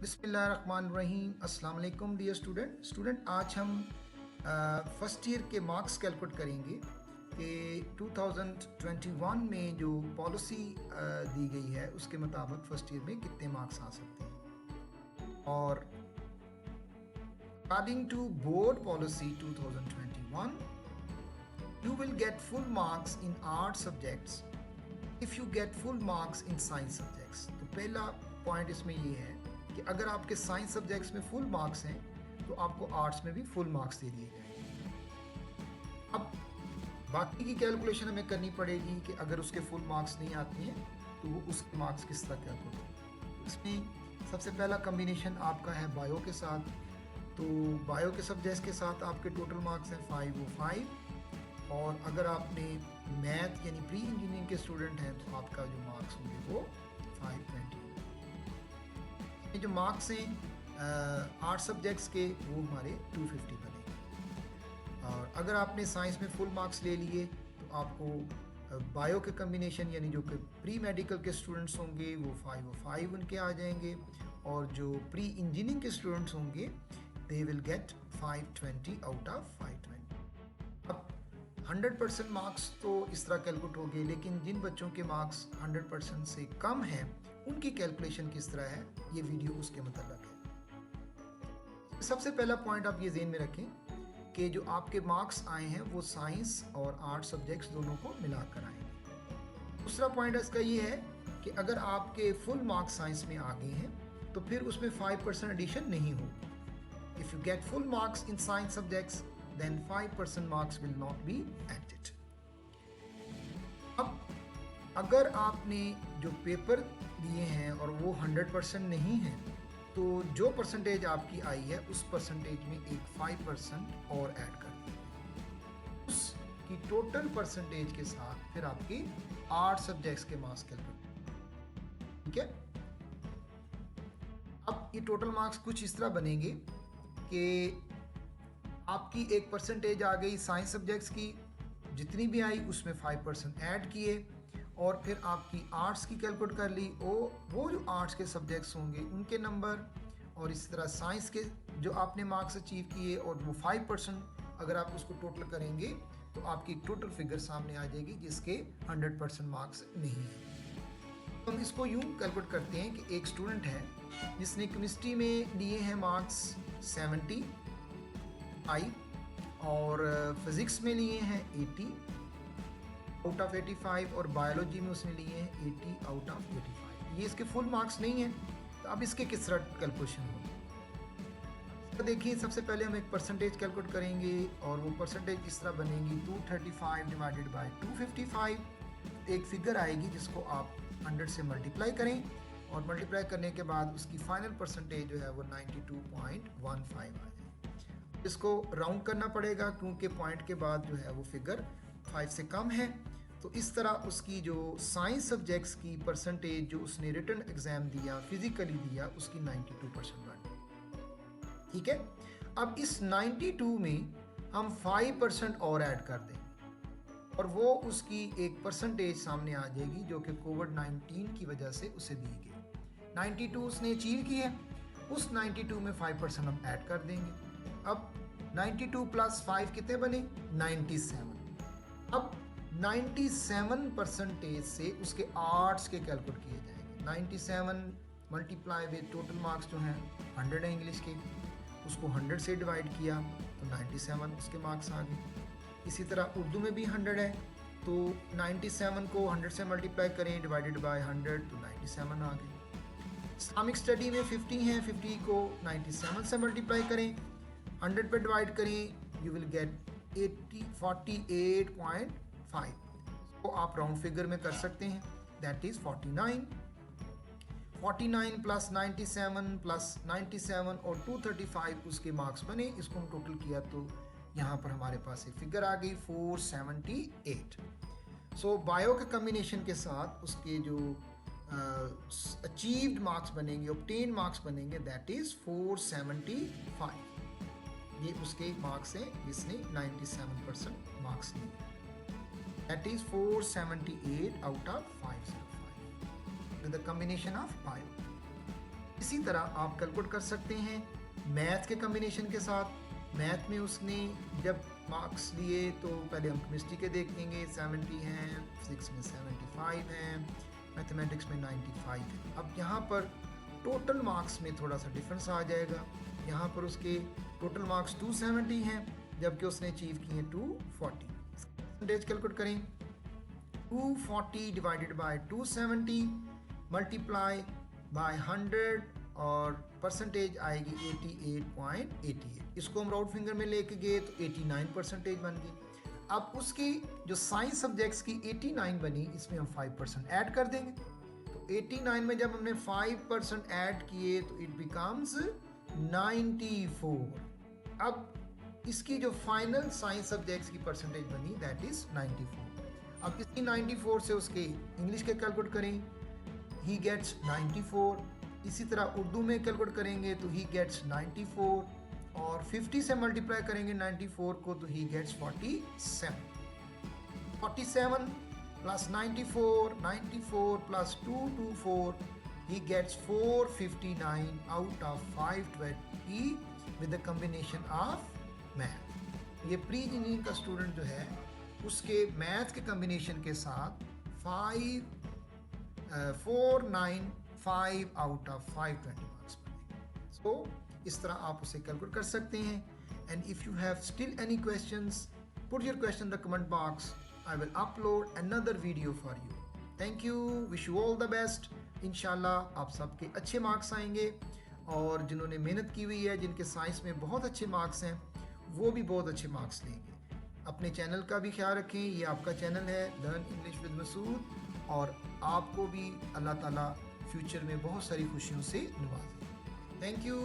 बिस्मिल्लाहिर्रहमानिर्रहीम। अस्सलाम वालेकुम डियर स्टूडेंट, आज हम फर्स्ट ईयर के मार्क्स कैलकुलेट करेंगे कि 2021 में जो पॉलिसी दी गई है उसके मुताबिक फर्स्ट ईयर में कितने मार्क्स आ सकते हैं। और according to board policy 2021 you will get full marks in art subjects if you get full marks in science subjects। तो पहला पॉइंट इसमें ये है कि अगर आपके साइंस सब्जेक्ट्स में फुल मार्क्स हैं तो आपको आर्ट्स में भी फुल मार्क्स दे दिए जाएंगे। अब बाकी की कैलकुलेशन हमें करनी पड़ेगी कि अगर उसके फुल मार्क्स नहीं आती हैं तो वो उसके मार्क्स किस तरह कैलकुलेट होंगे। इसमें सबसे पहला कम्बिनेशन आपका है बायो के साथ। तो बायो के सब्जेक्ट्स के साथ आपके टोटल मार्क्स हैं 505, और अगर आपने मैथ यानी प्री इंजीनियरिंग के स्टूडेंट हैं तो आपका जो मार्क्स होंगे वो 520। ये जो मार्क्स हैं आर्ट सब्जेक्ट्स के वो हमारे 250 बनेंगे। और अगर आपने साइंस में फुल मार्क्स ले लिए तो आपको बायो के कम्बिनेशन यानी जो कि प्री मेडिकल के स्टूडेंट्स होंगे वो 505 उनके आ जाएंगे, और जो प्री इंजीनियरिंग के स्टूडेंट्स होंगे they will get 520 out of 520। अब 100% मार्क्स तो इस तरह कैलकुलेट हो गए, लेकिन जिन बच्चों के मार्क्स 100% से कम हैं उनकी कैलकुलेशन किस तरह है ये वीडियो उसके मतलब है। सबसे पहला पॉइंट आप ये ज़हन में रखें कि जो आपके मार्क्स आए हैं वो साइंस और आर्ट सब्जेक्ट्स दोनों को मिलाकर आएंगे। दूसरा पॉइंट इसका ये है कि अगर आपके फुल मार्क्स साइंस में आ गए हैं तो फिर उसमें 5% एडिशन नहीं होगी। If you get full marks in science subjects then 5% marks will not be added। अब अगर आपने जो पेपर दिए हैं और वो 100% नहीं है तो जो परसेंटेज आपकी आई है उस परसेंटेज में एक 5% और ऐड कर दें उसकी टोटल परसेंटेज के साथ, फिर आपकी 8 सब्जेक्ट्स के मार्क्स कैलकुलेट। ठीक है, अब ये टोटल मार्क्स कुछ इस तरह बनेंगे कि आपकी एक परसेंटेज आ गई साइंस सब्जेक्ट्स की, जितनी भी आई उसमें 5% ऐड किए, और फिर आपकी आर्ट्स की कैलकुलेट कर ली वो जो आर्ट्स के सब्जेक्ट्स होंगे उनके नंबर, और इस तरह साइंस के जो आपने मार्क्स अचीव किए और वो 5% अगर आप उसको टोटल करेंगे तो आपकी टोटल फिगर सामने आ जाएगी जिसके 100% मार्क्स नहीं है। तो हम इसको यूँ कैलकुलेट करते हैं कि एक स्टूडेंट है जिसने केमिस्ट्री में लिए हैं मार्क्स 70 और फिज़िक्स में लिए हैं 80 आउट ऑफ 85, और बायोलॉजी में उसने लिए हैं 80 आउट ऑफ 85। ये इसके फुल मार्क्स नहीं हैं, तो अब इसके किस तरह कैलकुलेशन होगी। तो देखिए, सबसे पहले हम एक परसेंटेज कैलकुलेट करेंगे और वो परसेंटेज इस तरह बनेगी 235 डिवाइडेड बाय 255। एक फिगर आएगी जिसको आप 100 से मल्टीप्लाई करें, और मल्टीप्लाई करने के बाद उसकी फाइनल परसेंटेज जो है वो 92.15 आ जाए। इसको राउंड करना पड़ेगा क्योंकि पॉइंट के बाद जो है वो फिगर 5 से कम है। तो इस तरह उसकी जो साइंस सब्जेक्ट्स की परसेंटेज जो उसने रिटन एग्जाम दिया, फिजिकली दिया, उसकी 92% बन गई। ठीक है, अब इस 92 में हम 5% और ऐड कर दें और वो उसकी एक परसेंटेज सामने आ जाएगी जो कि कोविड-19 की वजह से उसे दी गई। 92 उसने अचीव की है, उस 92 में 5% हम ऐड कर देंगे। अब 92 प्लस 5 कितने बने? 97। अब 97% से उसके आर्ट्स के कैलकुलेट किए जाएंगे। 97 मल्टीप्लाई विद टोटल मार्क्स जो हैं 100 है इंग्लिश के, उसको 100 से डिवाइड किया तो 97 उसके मार्क्स आ गए। इसी तरह उर्दू में भी 100 है, तो 97 को 100 से मल्टीप्लाई करें डिवाइडेड बाय 100 तो 97 आ गए। इस्लामिक स्टडी में 50 हैं, 50 को 97 से मल्टीप्लाई करें, 100 पे डिवाइड करें, यू विल गेट 48.5। तो आप राउंड फिगर में कर सकते हैं, दैट इज 49। 49 प्लस 97 प्लस 97 और 235 उसके मार्क्स बने। इसको हम टोटल किया तो यहाँ पर हमारे पास एक फिगर आ गई 478। सो बायो के कम्बिनेशन के साथ उसके जो अचीव्ड मार्क्स बनेंगे, ऑब्टेन मार्क्स बनेंगे, दैट इज 475। ये उसके मार्क्स हैं जिसने 97% मार्क्स लिए, that is 478 out of 505 with the combination of bio। इसी तरह आप कैलकुलेट कर सकते हैं मैथ के कम्बिनेशन के साथ। मैथ में उसने जब मार्क्स लिए तो पहले हम केमिस्ट्री के देखेंगे, 70 हैं, फिजिक्स में 75 हैं, मैथमेटिक्स में 95 है। अब यहाँ पर टोटल मार्क्स में थोड़ा सा डिफरेंस आ जाएगा। यहाँ पर उसके टोटल मार्क्स 270 हैं जबकि उसने अचीव किए हैं 240। परसेंटेज कैलकुलेट करें, 240 डिवाइडेड बाय 270 मल्टीप्लाई बाय 100 और परसेंटेज आएगी 88.88। इसको हम राउंड फिंगर में लेके गए तो 89 परसेंटेज बन गई। अब उसकी जो साइंस सब्जेक्ट्स की 89 बनी, इसमें हम 5% ऐड कर देंगे। तो 89 में जब हमने 5% ऐड किए तो इट बिकम्स 94। अब इसकी जो फाइनल साइंस सब्जेक्ट्स की परसेंटेज बनी दैट इज 94। अब इसकी 94 से उसके इंग्लिश के कैलकुलेट करें, ही गेट्स 94। इसी तरह उर्दू में कैलकुलेट करेंगे तो ही गेट्स 94 और 50 से मल्टीप्लाई करेंगे 94 को तो ही gets 47। 47 plus 94, 94 plus 224, he gets 459 out of 520 with the combination of math। ये प्री इंजीनियरिंग का स्टूडेंट जो है उसके मैथ के कम्बिनेशन के साथ 495 आउट ऑफ 520 मार्क्स बने। सो इस तरह आप उसे कैलकुलेट कर सकते हैं। And if you have still any questions, put your question in the comment box. I will upload another video for you. Thank you. Wish you all the best. इंशाल्लाह आप सबके अच्छे मार्क्स आएंगे और जिन्होंने मेहनत की हुई है, जिनके साइंस में बहुत अच्छे मार्क्स हैं, वो भी बहुत अच्छे मार्क्स लेंगे। अपने चैनल का भी ख्याल रखें, ये आपका चैनल है लर्न इंग्लिश विद मसूद, और आपको भी अल्लाह ताला फ्यूचर में बहुत सारी खुशियों से नवाजे। Thank you.